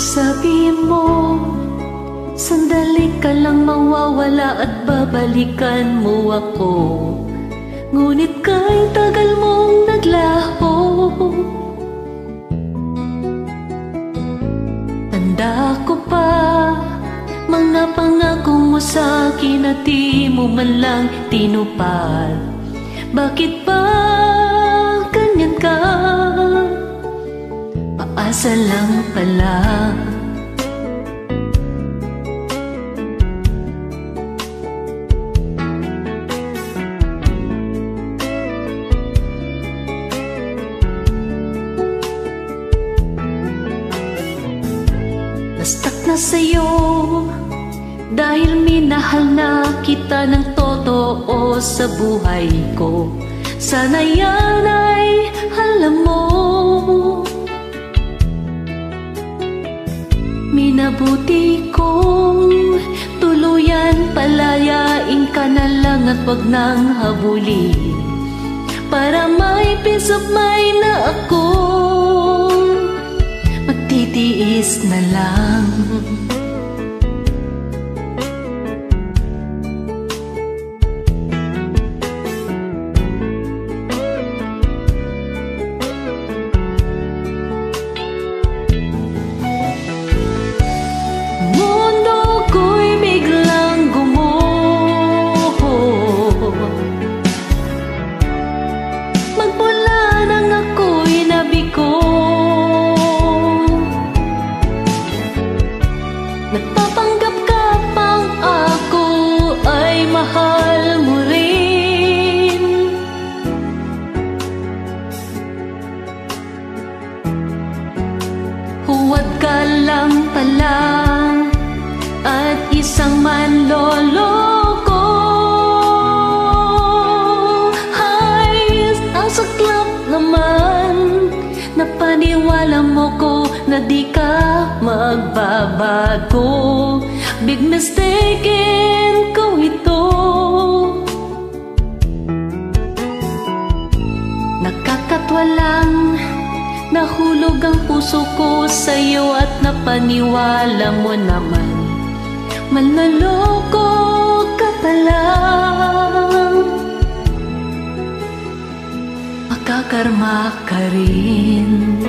Sabi mo, sandali ka lang mawawala at babalikan mo ako. Ngunit kay tagal mong naglaho. Tanda ko pa mga pangako mo sa'kin at di mo man lang tinupad. Bakit ba ganyan ka? Paasa lang pala. Nastak na sa'yo dahil minahal na kita ng totoo sa buhay ko. Sana yan ay alam mo. Minabuti kong tuluyan, palayain ka na lang at wag nang habulin, para may peace of mind na ako. Magtitiis na lang. Mundo ko'y biglang gumuho, magmula nang ako'y nabigo. Nagpapanggap ka pang ako ay mahal mo rin. Huwag ka lang pala at isang manloloko. Ay, ang saklap naman, napaniwala mo ko na di ka magbabago. Big mistaken ko ito. Nakakatwa lang, nahulog ang puso ko sa'yo at napaniwala mo naman. Manloloko ka pala. Makakarma ka rin.